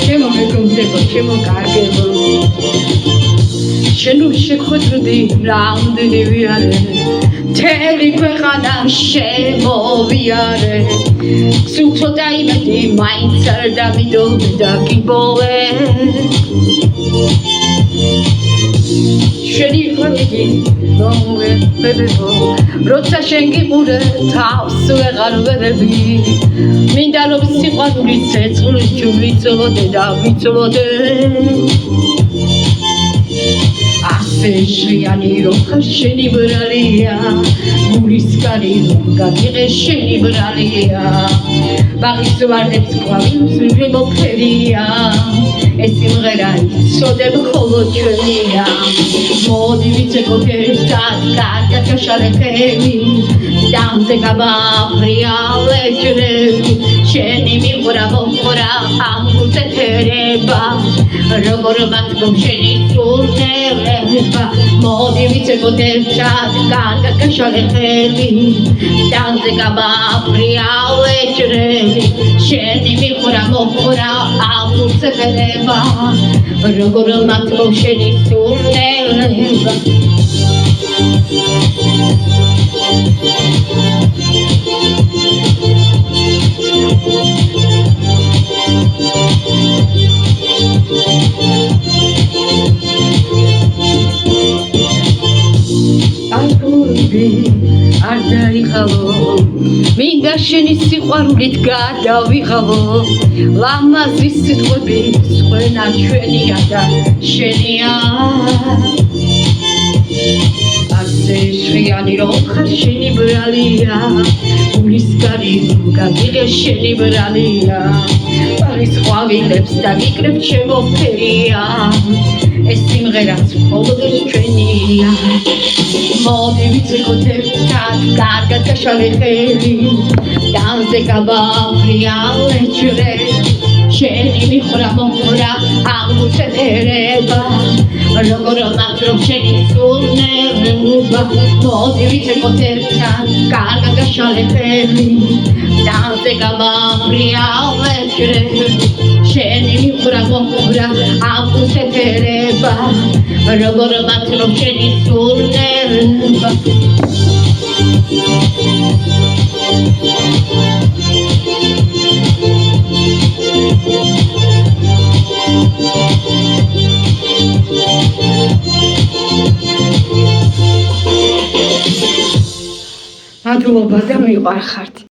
ჩემო მეგობრებო, ჩემო კარგებო, შენ შეხვედრდი რამდენი ვიარე, მთელი ქვეყანა შემოვიარე, სულ ცოტა იმედი მაინც არ დამიდოდა გიბოლე. შენი ხვედრი მომეფებებო, როცა შენ გიყურე თავს ვეღარ ვერები, მინდა რომ სიყვარულის ცეცხლის ვიწლოდე და ვიწლოდე. ასე ჟღიანი რომ ხარ შენი ბრალია, გულისკარი რომ გაგიღე შენი ბრალია, ბაღის ვარდებს ყვავილობს მიმოფერია, ეს სიმღერა იცოდებ მხოლოდ ჩვენია. მოდი ვიცეკოთ ერთად კარგად გაშალეთები, დამზე გამაყრიალე ჯვრები, შენი მიყვრა მომყვრა ამ გულწეთერება, როგორ მათგომ შენი სურნელება. მოდი ვიცეკოთ ერთად კარგად გაშალეთები, დამზე გამაყრიალე ჯვრები, შენი მიყვრა მომყვრა ამ გულწეთერება, როგორ მათგომ შენი სურნელება. არ დაიხალო, მინდა შენი სიყვარულით გადავიღალო, ლამაზი სიტყვები სხვენა ჩვენია და შენია. ასე ჟღიანი რომ ხარ შენი ბრალია, გულისკარი რომ გაგიღე შენი ბრალია, ბაღის ყვავილებს დაგიკრებ შემოფერია, ეს სიმღერაც მხოლოდ ჩვენია. მოდი ვიცეკოთ ერთად კარგად გაშალეთები, დამზე გამაყრიალე ჯვრები, შენი მიყვრა მომყვრა ამ გულწეთერება, როგორ მათგომ შენი სურნელება. მოდი ვიცეკოთ ერთად კარგად გაშალეთები, დამზე გამაყრიალე ჯვრები, შენი მიყვრა მომყვრა ამ გულწეთერება, როგორ მათგომ შენი სურნელება. მადლობა და მიყვარხართ.